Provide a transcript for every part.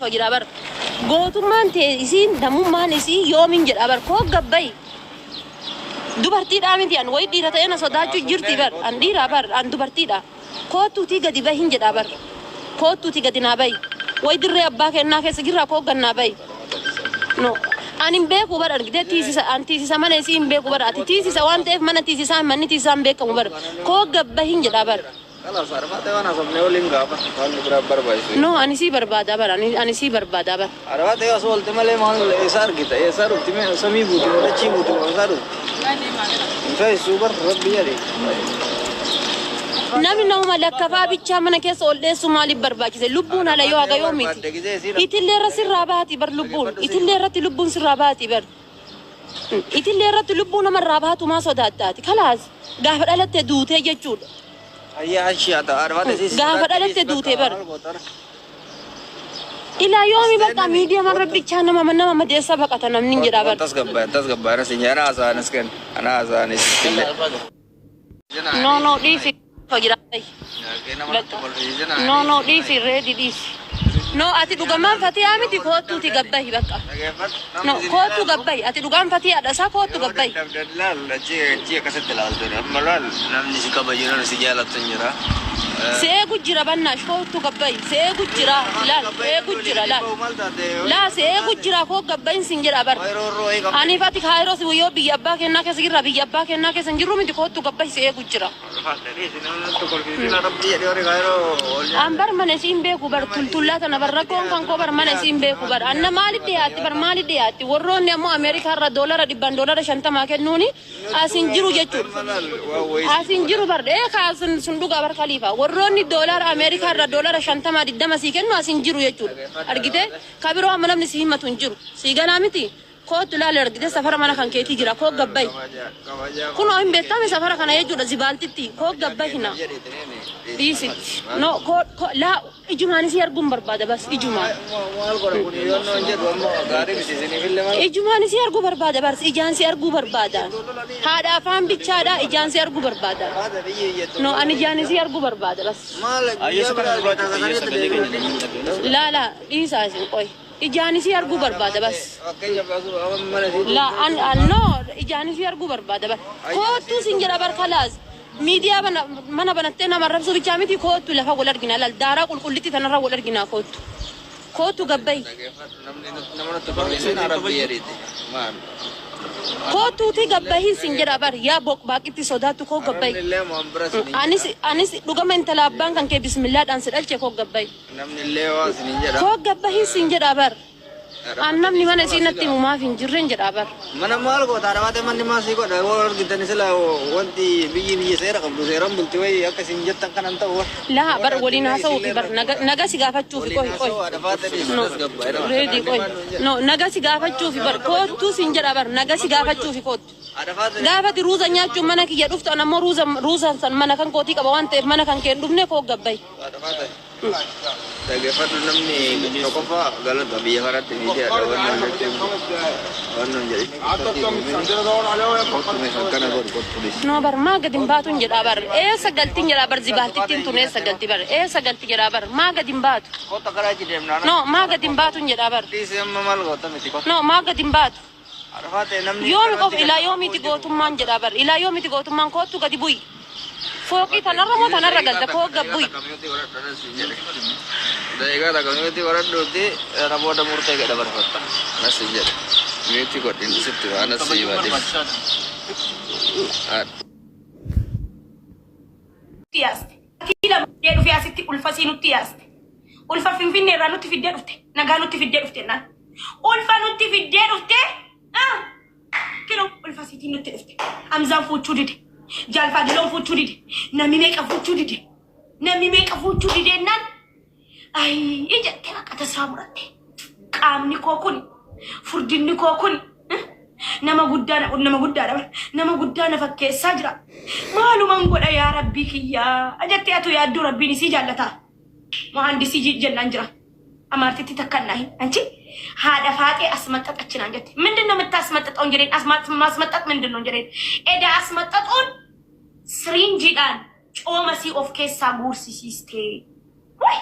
jira bar gootummaan ta'e isiin damummaan isii yoomin jedha bar koo gabbay dubartiidhaa miti an way dhiira ta'e na sodaachuu jirti bar an dhiira bar an dubartiidha kootuutii gadi bahin jedha bar kootuutii gadi naa bahi way dirree abbaa kennaa keessa jirra koo gannaa bahi no an hin beeku bar argitee tiisisa mana isii hin beeku bar ati tiisisa waan ta'eef mana tiisisaa manni tiisisaa hin beekamu bar koo gabbahin jedha bar خلاص أربعة وانا صبني ولينغا بس قال برا بربا يسوي. No, أنا سي بربادة بر أنا سي بربادة بر. أربعة يا سوال تملي مال إسار كده إسار تمي سمي بوتي ولا شيء بوتي إسار. إنتهى سوبر ربي يري. نامي نوما لكفا بيتشامنا كيس أولد سومالي برباكيز لبون على يوغا يومي. إتلي راسي راباتي بر لبون إتلي راتي لبون سراباتي بر. إتلي راتي لبون أمر راباتو ما صداتاتي خلاص. قاعد على تدوت هي جود. أيه أشياء ده أربعة تسيس. قاعد على تدوت بر. إلى يومي بقى ميديا مرة بيتشانا ما مدرسة بقى تنامين جرا بر. تسقب أنا سنجي أنا أزان إسكن أنا أزان إسكن. No, this is فجرا. No, this is ready this. No, ati dugaman fati amiti kotu ti gabbahi baka. No, kotu gabbahi. Ati dugaman fati ada sa kotu gabbahi. La cie kaset telal tu ni. Malal namni si kabajiran si jalan tunjera. Seegu jira banna kotu gabbahi. Seegu jira lal. Seegu jira lal. La seegu jira ko gabbahi sinjira bar. Ani fati khairo si yo bi abba ke na ke sigira bi abba ke na ke sinjiru mi kotu gabbahi seegu jira. Ambar mana simbe kubar tultulata na barra kon kan ko bar mana simbe kubar anna mali de ati worron ne mo america ra dollar di ban dollar shanta ma kennuni asinjiru jechu asinjiru bar de ka sunduga bar khalifa worron ni dollar america ra dollar shanta ma di dama si kennu asinjiru jechu argite kabiro amanam ni simatun jiru sigana miti ko tulal argite safara mana kan keti jira ko gabbay kuno imbe tame safara kana yeju da zibaltiti ko gabbay na disit no ko la ijumani si argum barbada bas ijumani ijumani si argu barbada bas ijan si argu barbada hada fam bichada ijan si argu barbada no ani jani si argu barbada bas la isa sin koy ijani si argu barbada bas la an no ijani si argu barbada bas ko tu sinjara bar khalas media mana banatena marabsu bichamiti kotu lafa wala argina lal dara qulqulliti tanara wala argina kotu gabbay kotu ti gabbay sinjara bar ya bok baqiti sodatu ko gabbay anis dugama intala abban kan ke bismillah dan sedalche ko gabbay namni lewa sinjara ko gabbay sinjara bar annam ni mana sinatti mu ma fin jirren jada bar mana mal ko tarawate man ni ma si ko da wor gidan sila wanti biyi sera kam do seram bulti way akasin jettan kanan taw la bar walina saw ki bar naga siga fachu fi koy ready koy no naga siga fachu fi bar ko tu sinjara bar naga siga fachu fi ko gafati ruza nyaachu mana ki yadufta anamo ruza san mana kan koti ka bawante mana kan ken dubne ko gabbay Dagefat namni nokofa galat abiya karat ni dia wannan jadi no bar ma gadim batun jeda bar sagaltin jeda bar zibaltin tune sagalti bar sagalti jeda bar ma gadim batu kota karaji dem na no ma gadim batun jeda bar mamal gota miti kota no ma gadim batu arfate namni yomi qof ila yomi ti gotumman jeda bar ila yomi ti gotumman ko tu gadi buy foki tanarra mo tanarra galda ko gabbuy Daiga da community warat doti raboda murte ga dabar fatta nasije community ko din situ anasi wadi tiaste kila yedu fi asitti ulfasinu tiaste ulfa finfinne ranuti fidde dufte naganuti fidde dufte nan ulfa nuti fidde dufte kilo ulfasiti nuti dufte amzan fuchu dide jalfa dilon fuchu dide namime ka fuchu dide nan ay ija kena kata samurate qamni ko kun furdinni ko kun nama guddana fakkeessa jira maaluman godha ya rabbi kiyya ajatti atu ya addu rabbi ni si jallata muhandisi jennan jira amartiti takkannahi anchi hada faaqe asmattaqachina jatti mindinno mtasmattaqon jireen asmattaq mindinno jireen eda asmattaqon syringe-dhaan cooma si of keessa guursisiiste way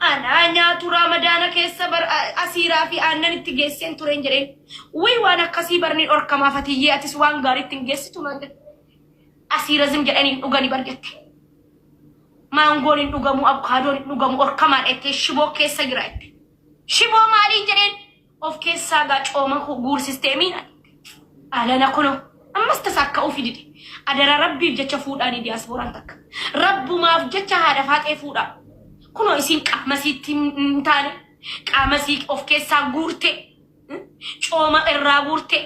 ana nyaatu ramadana keessa sabar asira fi aannan itti geessen turen jedheen way waan akkasii barni orkamaa fatiyyee atis waan gaarii ittiin geessitu naan jedhe asira zim jedhanii dhuganii barjette maangoon hin dhugamu abukaadoon hin dhugamu orkamaan ettee shiboo keessa jira ette shiboo maaliin jedheen of keessaa gaa cooma guur sisteemiin alana kuno ammas tasakka'uu fidide adara rabbiif jecha fuudhaanii diyaaspooraan takka rabbumaaf jecha haadha faaxee fuudhaa kuno isin qaamasiitti hin taane qaamasii of keessaa guurte cooma irraa guurte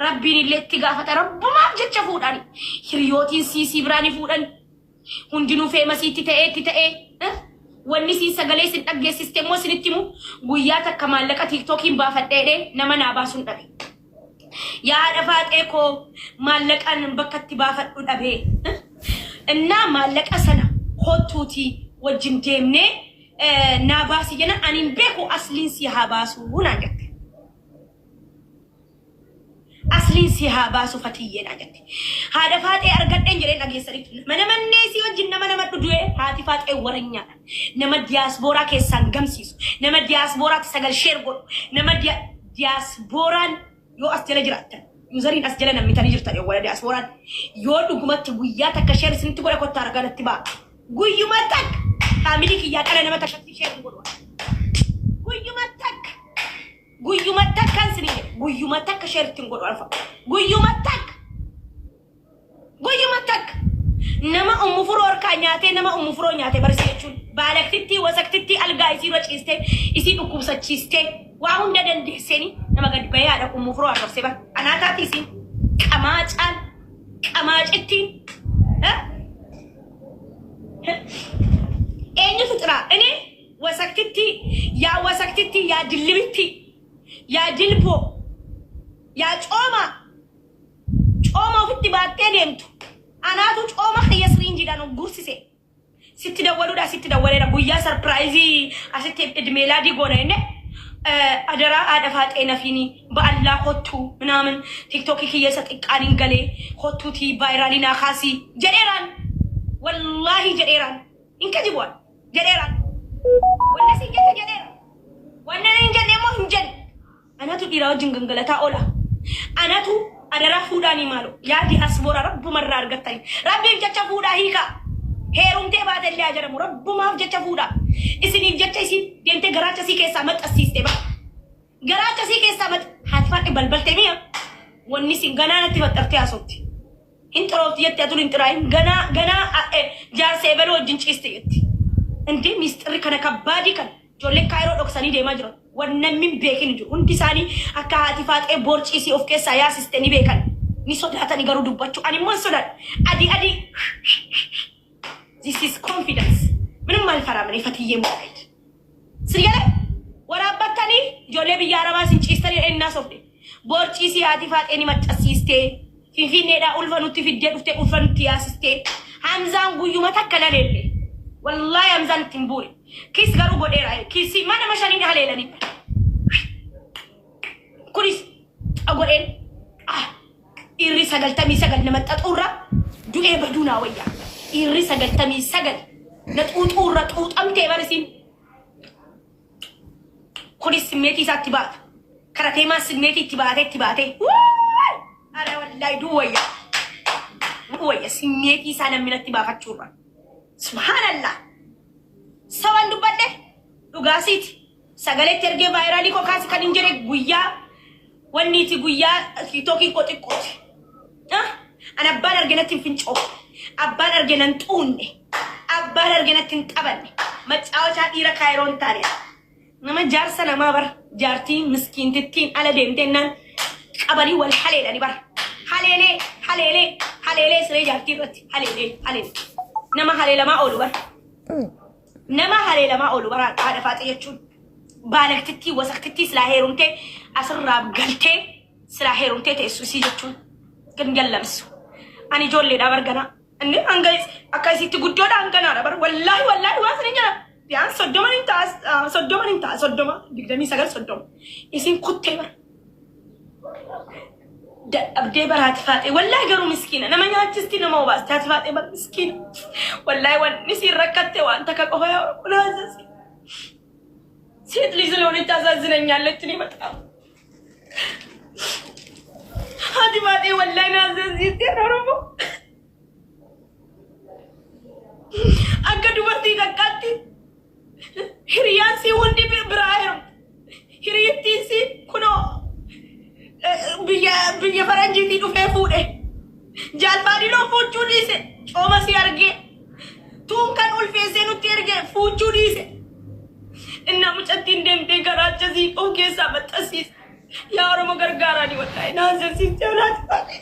rabbiin illee itti gaafata rabbumaaf jecha fuudhaanii hiriyootiin siisii biraanii fuudhanii hundinuu feemasiitti ta'ee wanni siin sagalee sin dhaggeessiste immoo isinitti himu guyyaa takka maallaqa tiiktookiin baafadheedhee nama naa baasuun dhabe yaa dhafaaxee koo maallaqaan bakka itti baafadhu dhabee innaa maallaqa sana kottuutii wajjin deemnee naa baasi jenna aniin beeku asliin si haa baasuu naan jette asliin si haa baasu fatiyyee naan jette haadha faaxee argadheen jedheen dhageessanitti mana mannee si wajjin nama du'e haati faaxee waranyaadha nama diyaasbooraa keessaan gamsiisu nama diyaasbooraatti sagal sheer godhu nama diyaasbooraan yoo as jala jiraattan yuuzariin as jala nammitanii jirtan yoo wala diyaasbooraan yoo dhugumatti guyyaa takka sheer isinitti godhe kottaa arganatti ba'a guyyuma takka faamilii kiyyaa qala nama takkatti sheer godhu guyyuma takkaan sinii guyyuma takka sheer ittiin godhu alfa guyyuma takka nama furoo harkaa nyaatee nama furoo nyaatee barsi jechuun baalaktitti wasaktitti algaa isii rociistee isii dhukkubsachiistee waa hunda dandeessanii nama gad bahee haadha furoo arrabsee bara anaataati isiin qamaacittiin eenyutu xiraa inni wasaktitti yaa dillibitti yaa dilboo yaa cooma ofitti baattee deemtu anaatu cooma xiyyaasriin jidhaan gursise sitti dawwaluudha guyyaa sarpiraayizii asitti idmeelaadii goona inni adaraa haadha faaxee nafiini ba'allaa hottuu minaamin tiiktookii kiyyeessa xiqqaaniin galee hottuutii vaayiraalii naa kaasii jedheeraan wallaahi jedheeraan hin kajibu'an jedheeraan wanna si jette jedheera wanna hin jenne immoo hin jenne anatu dhiiraa wajjin gangalataa oola anatu adara fuudhaanii maalo yaa diyaasboora rabbumarraa argattani rabbiif jecha fuudhaa hiikaa heerumtee baatellee ajaramu rabbumaaf jecha fuudhaa isiniif jecha isin deemtee garaacha sii keessaa maxxansiiste ba garaacha sii keessaa haati faaxee balbaltee mi'a wanni isin ganaa natti maxxartee haasofti hin xiroofti jettee atul hin xiraayin ganaa jaarsee baloo wajjin ciiste jetti indee miisxirri kana kabbaadii kana ijoolleen kaayiroo dhoksanii deemaa jiran wannan min beekin jiru hundi isaanii akka haati faaxee boorciisii of keessaa yaasiste ni beekan ni sodaatanii garuu dubbachuu ani immoo sodaadha adii this is confidence ምንም አልፈራም ፈትዬ ሞት ስሪገለ ወራባታኒ ጆሌ ቢያራባ ሲንጪስተሪ እና ሶፍዴ ቦርጪሲ haati faaxeen maccasiiste finfinneedha ulfanutti fidde dhufte ulfanutti yaasiste hamzaan guyyuma takka laleelle wallahi hamzaan timburi kis garu godheera kisi mana mashaniin haleelani kunis agodeen irri 99 nama xaxurra du'ee baduna wayya irri 99 na xuxurra xuxamtee barisiin kunis simeeti isaatti baata karatee maa simeeti itti baate ara wallahi duwayya simeeti isaa namatti baafachuurra subhanallah sawan dubbadde dhugaasiiti sagaleetti ergee vaayiraalii kokaasi kan hin jedhe guyyaa wanniiti guyyaa tiiktookii qoxiqqooti an abbaan arginatti hin fincoo abbaan arginan xuunne abbaan arginatti hin qabanne macaawachaa dhiira kaayiroon taane nama jaarsa namaa bar jaartii miskiintittiin ala deemtennaan qabanii wal haleedhani bar haleelee siree jaartii irratti haleelee nama haleelamaa oolu bar nama haleelamaa oolu bar haadha faaxee jechuun baalaktitti wasaktitti silaa heerumtee asirraa galtee silaa heerumtee teessisii jechuun gangallamsu ani ijoolleedha barganaa inni hanga akkasitti guddoodha hanganaadha bar wallaahi waan sinin jira biyaan soddoma 29 isin kuttee bar dadhabdee bar haati faaxee wallaahi garuu miskiina nama nyaachisti nama obaasti haati faaxee bar miskiina wallaahi wanni siin rakkatte waan takka qofa yaa ሴት ልጅ ስለሆነች ታሳዝነኛለች። እኔ በጣም ሀዲማጤ ወላሂ ናዘዝ ሮሞ akka dubartii qaqqaatti hiriyaan si hundi biraa jiru. Hiriyittiin si kunoo biyya faranjiitii dhufee fuudhe. Jaalbaadhiloo fuuchuu dhiise. Cooma si argee. Tuun kan ulfeessee nutti erge fuuchuu dhiise. Innaa mucattiin deemtee garaacha siiqoo keessaa maxxansiise. Yaa Oromoo gargaaraa ni wallahi naasisiiste olaati baate.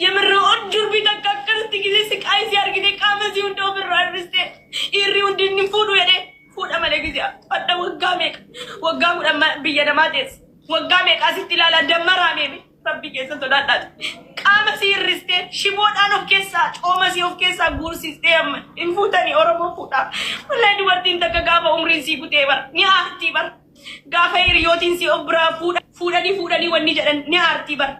የምረውን ጁርቢ ተካከልት ጊዜ ስቃይ ሲያርግኔ ቃመዚ እንደው ብራርስቴ ኢሪው እንድን ፉዱ የኔ ፉዳ ማለ ጊዜ አጣ ወጋሙ ደማ በየደማቴስ ወጋሜ ቃሲት ይላል ደመራሜ ረቢ ጌሰ ተዳዳት ቃመሲ ርስቴ ሽቦዳን ኦፍ ኬሳ ጮመሲ ኦፍ ኬሳ ጉርሲስቴ ኢንፉተኒ ኦሮሞ ፉዳ ወላሂ ዱበርቲን ተከጋባ ኡምሪን ሲጉቴ በር ኒአርቲ በር ጋፈ ኢሪዮቲን ሲ ኦብራ ፉዳኒ ወኒ ጀደን ኒአርቲ በር